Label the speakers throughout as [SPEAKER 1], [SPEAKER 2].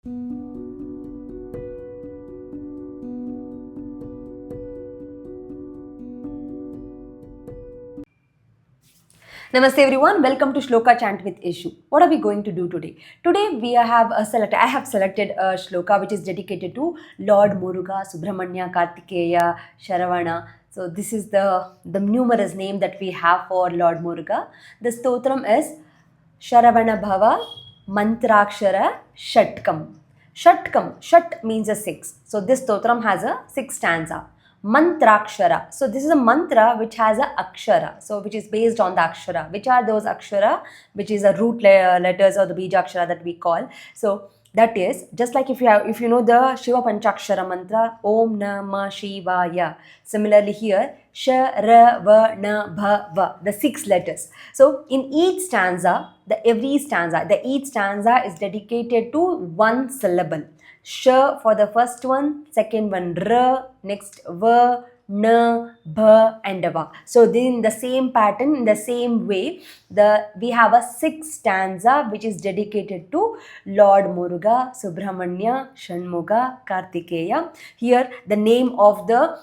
[SPEAKER 1] Namaste everyone, welcome to Shloka Chant with Ishu. What are we going to do today? Today I have selected a shloka which is dedicated to Lord Muruga, Subramanya, Kartikeya, Sharavana. So this is the numerous name that we have for Lord Muruga. The stotram is Sharavana Bhava Mantrakshara Shatkam. Shatkam, Shat means a 6. So this stotram has a 6 stanza. Mantrakshara. So this is a mantra which has a akshara. So which is based on the akshara. Which are those akshara? Which is a root letters or the bija akshara that we call. So that is just like if you know the Shiva Panchakshara mantra, Om Namah Shivaya. Similarly here, Sha Ra Va Na Bha Va, the 6 letters. So in each stanza, each stanza is dedicated to one syllable. Sh for the first one, second one R, next V, N, B and Va. So in the same pattern, in the same way, we have a 6 stanza which is dedicated to Lord Muruga, Subramanya, Shanmuga, Kartikeya. Here the name of the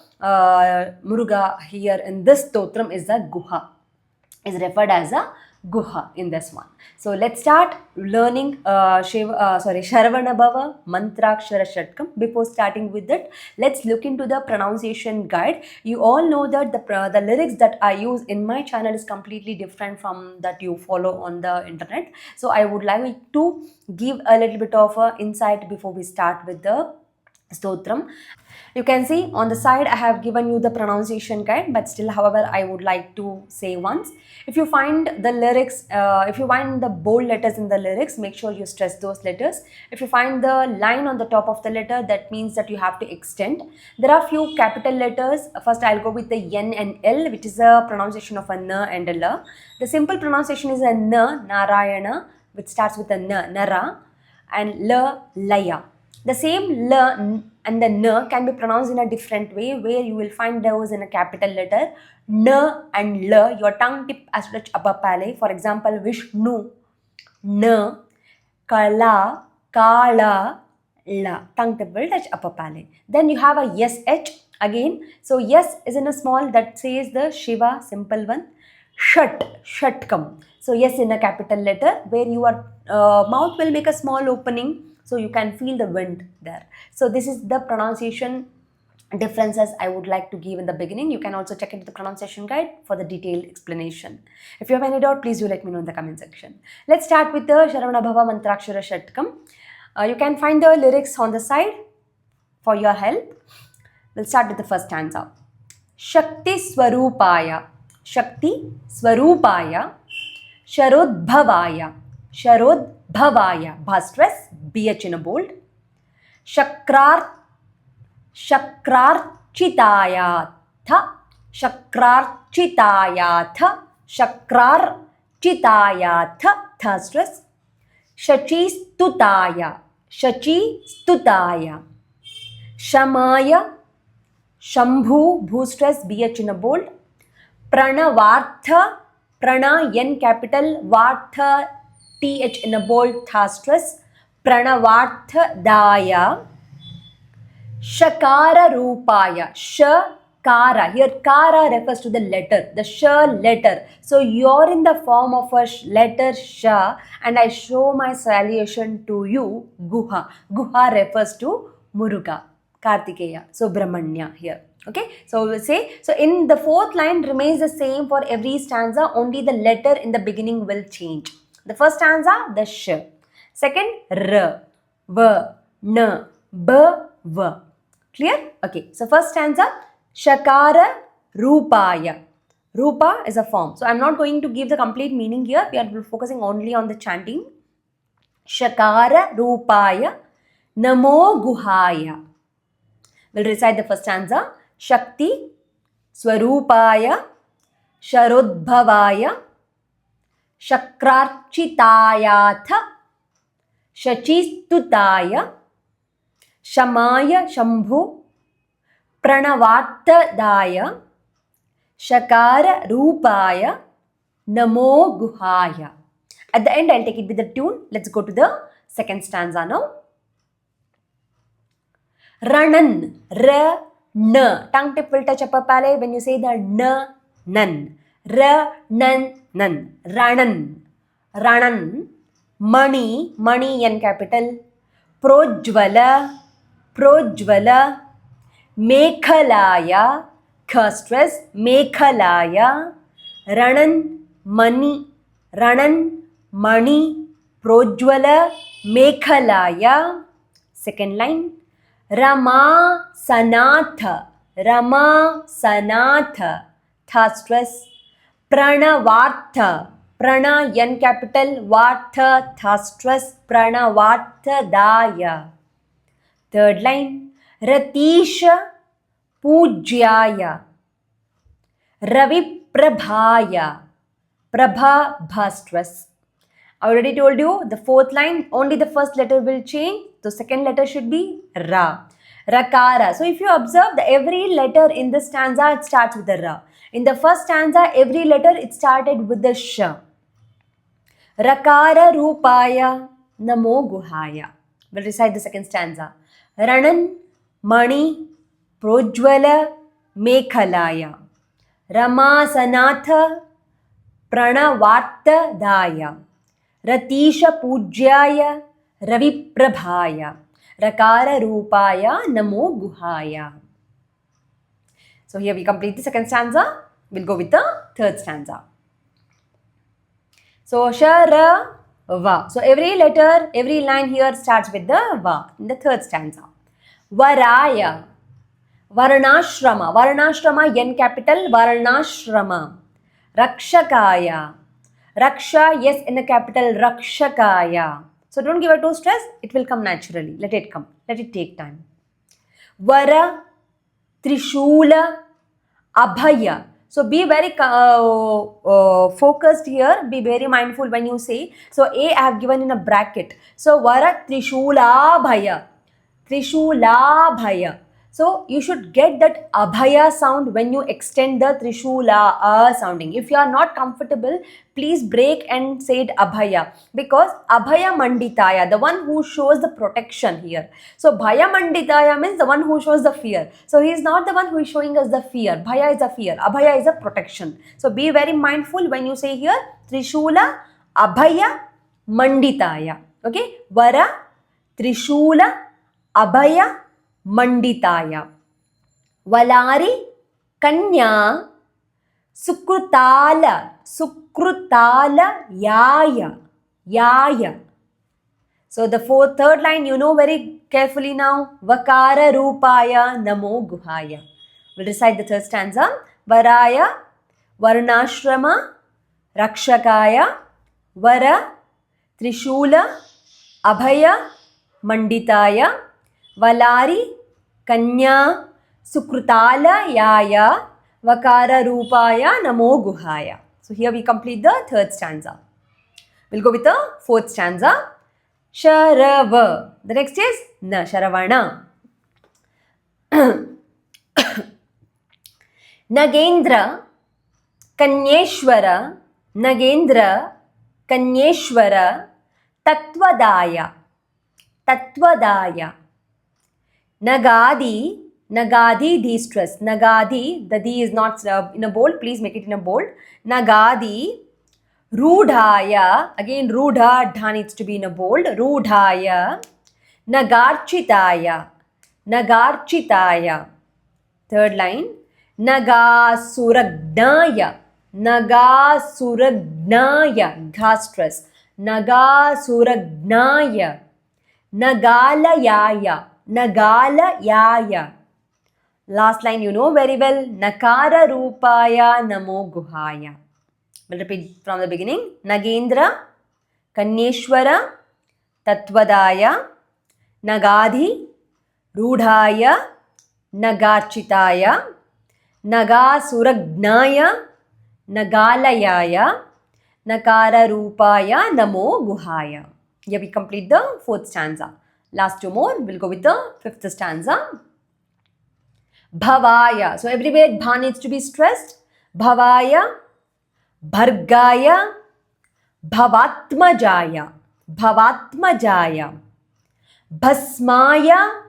[SPEAKER 1] Muruga here in this stotram is the Guha, is referred as a Guha in this one. So let's start learning Sharavana Bhava Mantrakshara Shatkam. Before starting with it, let's look into the pronunciation guide. You all know that the lyrics that I use in my channel is completely different from that you follow on the internet. So I would like to give a little bit of a insight before we start with the stotram. You can see on the side I have given you the pronunciation guide, but still however I would like to say once. If you find the lyrics, if you find the bold letters in the lyrics, make sure you stress those letters. If you find the line on the top of the letter, that means that you have to extend. There are few capital letters. First I'll go with the N and L, which is a pronunciation of a N and a L. The simple pronunciation is a N, Narayana, which starts with a N, Nara, and L, Laya. The same L and the N can be pronounced in a different way, where you will find those in a capital letter. N and L, your tongue tip as such upper palate. For example, Vishnu, N, Kala, Kala, La. Tongue tip will touch upper palate. Then you have a SH again. So yes is in a small, that says the Shiva, simple one. Shatkam. So yes in a capital letter, where your mouth will make a small opening, so you can feel the wind there. So this is the pronunciation differences I would like to give in the beginning. You can also check into the pronunciation guide for the detailed explanation. If you have any doubt, please do let me know in the comment section. Let's start with the Sharavana Bhava Mantrakshara Shatkam. You can find the lyrics on the side for your help. We'll start with the first stanza. Shakti Swarupaya, Shakti Swarupaya, Sharodbhavaya, Sharodbhavaya, bha stress, BH in a bold. Shakrarchitayatha, Shakrarchitayatha, Shakrarchitayatha, tha stress. Shachistutaya, Shachistutaya, Shamaya, Shambhu, bhu stress, BH in a bold. Pranavartha, Prana, N capital, Vartha, TH in a bold, tha stress. Pranavartha Daya, Shakara Rupaya, Shakara. Here Kara refers to the letter, the Sh letter. So you're in the form of a letter Sh, and I show my salutation to you, Guha. Guha refers to Muruga, Kartikeya, Subramanya here. Okay, so we'll say, so in the fourth line remains the same for every stanza, only the letter in the beginning will change. The first stanza, the Sh. Second, R, V, N, B, V. Clear? Okay, so first stanza, Shakara Rupaya. Rupa is a form. So I'm not going to give the complete meaning here. We are focusing only on the chanting. Shakara Rupaya, Namo Guhaya. We'll recite the first stanza. Shakti Swarupaya, Sharodbhavaya, Shakrarchitayatha, Shachistutaya, Shamaya Shambhu, Pranavartadaya, Shakara Rupaya, Namo Guhaya. At the end, I'll take it with the tune. Let's go to the second stanza now. Ranan, ra, n. Tongue tip will touch upper palate when you say the n, nan. Ra, nan, nan. Ranan, ranan. Mani, mani n capital. Projvala, projvala. Mekhalaya, kha stress. Mekhalaya. Ranan, mani, ranan, mani. Projvala, mekhalaya. Second line. Rama Sanatha, Rama Sanatha, tha stress. Pranavartha, Prana N capital, Vartha, tha stress. Pranavartha Daya. Third line. Ratisha Pujyaya, Ravi Prabhaya, Prabha bha stress. I already told you the fourth line, only the first letter will change. The second letter should be Ra. Rakara. So if you observe, every letter in this stanza, it starts with the Ra. In the first stanza, every letter, it started with the Sh. Rakara Rupaya Namo Guhaya. We'll recite the second stanza. Ranan Mani Projwala Mekhalaya. Rama Sanatha Pranavartha Daya. Ratisha Pujyaya Ravi Prabhaya. Rakara Rupaya Namo Guhaya. So here we complete the second stanza. We'll go with the third stanza. So Shara Va. So every letter, every line here starts with the Va in the third stanza. Varaya. Varnashrama. Varnashrama N capital. Varnashrama. Rakshakaya. Raksha, yes, in a capital. Rakshakaya. So don't give it too stress. It will come naturally. Let it come. Let it take time. Vara, Trishula, Abhaya. So be very focused here. Be very mindful when you say. So A I have given in a bracket. So Vara, Trishula, Abhaya. Trishula, Abhaya. So you should get that Abhaya sound when you extend the Trishula sounding. If you are not comfortable, please break and say it Abhaya, because Abhaya Manditaya, the one who shows the protection here. So Bhaya Manditaya means the one who shows the fear. So he is not the one who is showing us the fear. Bhaya is a fear. Abhaya is a protection. So be very mindful when you say here Trishula, Abhaya, Manditaya. Okay? Vara, Trishula, Abhaya, Manditaya. Valari, Kanya, Sukrutala, Sukrutala, Yaya, Yaya. So the third line, you know very carefully now. Vakara Rupaya Namo Guhaya. We'll recite the third stanza. Varaya, Varnashrama, Rakshakaya, Vara, Trishula, Abhaya, Manditaya. Valari, Kanya, Sukrutala, Yaya, Vakara Rupaya, Namo Guhaya. So here we complete the third stanza. We'll go with the fourth stanza. Sharava. The next is Na, Sharavana. Nagendra, Kanyeshwara, Nagendra, Kanyeshwara, Tatvadaya, Tatvadaya. Nagadi, Nagadi, D stress. Nagadi, the D is not in a bold, please make it in a bold. Nagadi, Rudhaya, again Rudha, Dha needs to be in a bold. Rudhaya, Nagarchitaya, Nagarchitaya. Third line, Nagasuragnaya, Nagasuragnaya, Dha stress. Nagasuragnaya, Nagalayaya, Nagalayaya. Last line you know very well. Nakara Rupaya Namo Guhaya. We'll repeat from the beginning. Nagendra, Kanyeshwara, Tatvadaya, Nagadi, Rudhaya, Nagarchitaya, Nagasuragnaya, Nagalayaya, Nakara Rupaya Namo Guhaya. Here we complete the fourth stanza. Last two more. We'll go with the fifth stanza. Bhavaya. So everywhere Bha needs to be stressed. Bhavaya, Bhargaya, Bhavatmajaya, Bhavatmajaya, Bhasmaya,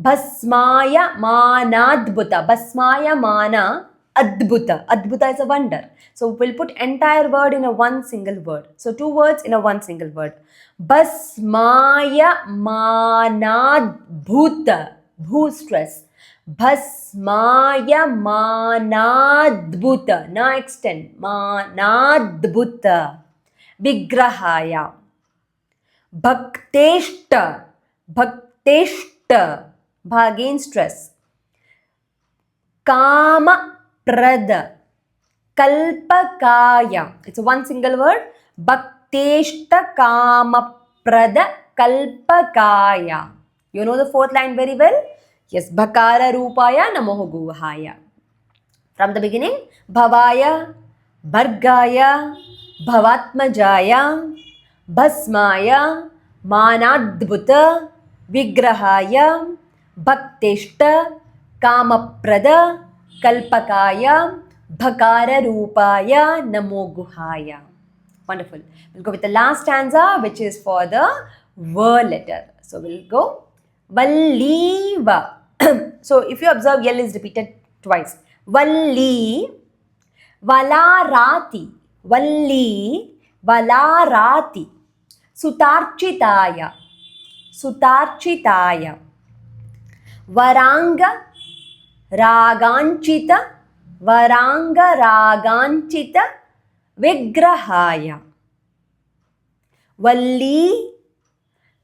[SPEAKER 1] Bhasmaya manadbhuta. Bhasmaya mana adbhuta. Adbhuta is a wonder. So we'll put entire word in a one single word. So two words in a one single word. Bhasmaya manadbhuta. Bhu stress. Bhasmaya manadbhuta. Na extend. Manadbhuta. Vigrahaya. Bhakteshta. Bhakteshta. Bha again stress. Kama prada. Kalpakaya. It's one single word. Bhakteshta kama prada kalpakaya. You know the fourth line very well? Yes. Bhakara rupaya namoh guhaya. From the beginning, Bhavaya, Bhargaya, Bhavatmajaya, Bhasmaya, Manadbhuta, Vigrahaya, Bhakteshta, Kamaprada, Kalpakaya, Bhakara Rupaya, Namo Guhaya. Wonderful. We'll go with the last stanza, which is for the V letter. So we'll go Valliva. So if you observe, L is repeated twice. Valli, Valarati, Valli, Valarati, Sutarchitaya, Sutarchitaya, Varanga, Raganchita, Varanga, Raganchita, Vigrahaya, Valli,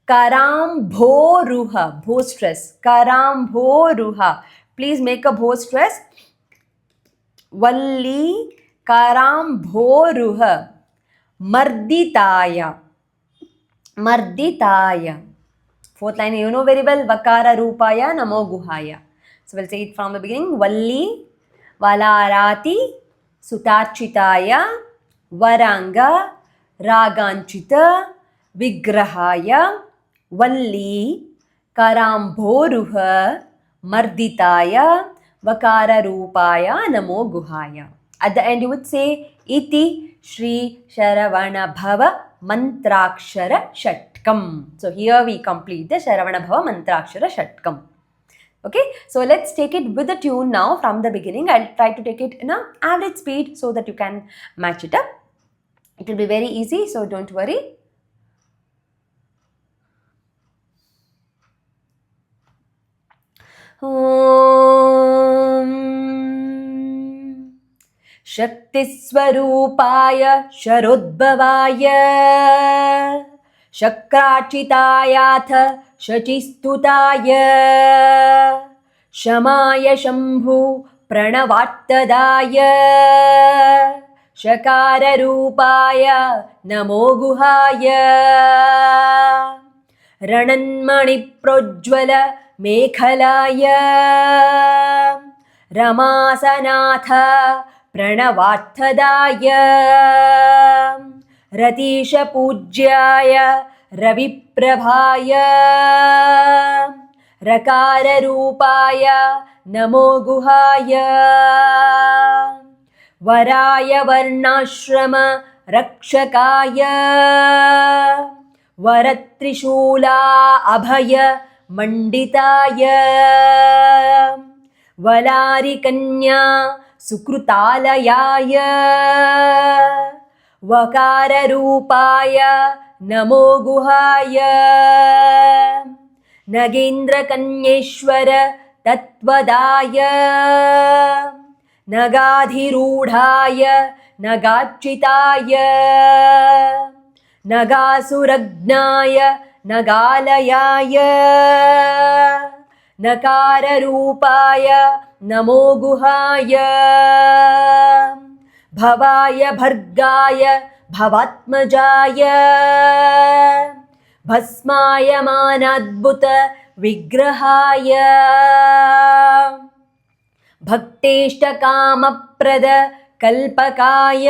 [SPEAKER 1] Karambhoruha, bho stress, Karambhoruha. Please make a bho stress. Valli Karambhoruha Marditaya. Marditaya. Fourth line you know very well. Vakara Rupaya Namo Guhaya. So we'll say it from the beginning. Valli Valarati Sutarchitaya Varanga Raganchita Vigrahaya Valli Karambhoruha Marditaya Vakara Rupaya Namo Guhaya. At the end you would say Iti Shri Sharavana Bhava Mantrakshara Shatkam. So here we complete the Sharavana Bhava Mantrakshara Shatkam. Okay, so let's take it with the tune now from the beginning. I'll try to take it in an average speed so that you can match it up. It will be very easy, so don't worry. शक्तिस्वरूपाय शरोद्भवाय शक्राचितायाथ शचिस्तुताय शमाय Shambhu प्रणवात्तदाय शकाररूपाय नमो गुहाय रणन्मणिप्रोज्ज्वल मेखलाय रमासनाथ प्रणवार्थदाय रतीशपूज्याय रविप्रभाय रकाररूपाय नमो गुहाय वराय वर्णाश्रम रक्षकाय वरत्रिशूला अभय मंडिताय वलारिकन्या सुकृतालयाय वकाररूपाय नमो गुहाय नगेन्द्रकन्येश्वर तत्त्वदाय नगाधिरूढाय नगाच्युताय नगासुरज्ञाय नगालयाय नकाररूपाय नमो गुहाय भवाय भर्गाय भवात्मजाय भस्माय मानाद्भुत विग्रहाय भक्तेष्टकामप्रद कल्पकाय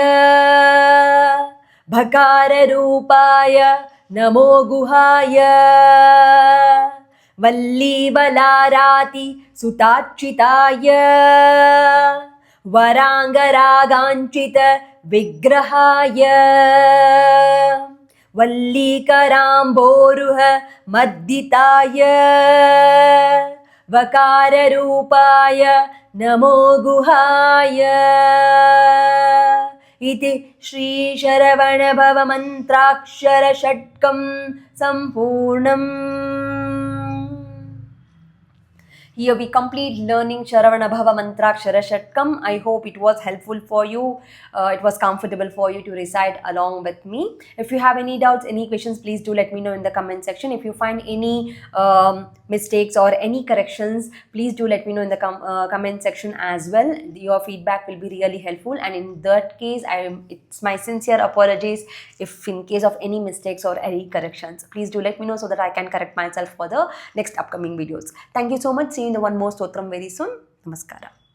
[SPEAKER 1] भकाररूपाय नमो गुहाय वल्लीवलाराति सुताच्युताय वरांगरागांचित विग्रहाय वल्लीकराम्भोरुह मद्दिताय वकाररूपाय नमो गुहाय इति श्रीशरवणभवमन्त्राक्षरषट्कं सम्पूर्णम्. Here we complete learning Sharavana Bhava Mantrakshara Shatkam. I hope it was helpful for you. It was comfortable for you to recite along with me. If you have any doubts, any questions, please do let me know in the comment section. If you find any mistakes or any corrections, please do let me know in the comment section as well. Your feedback will be really helpful, and in that case, it's my sincere apologies if in case of any mistakes or any corrections. Please do let me know so that I can correct myself for the next upcoming videos. Thank you so much. See you in the one more stotram very soon. Namaskara.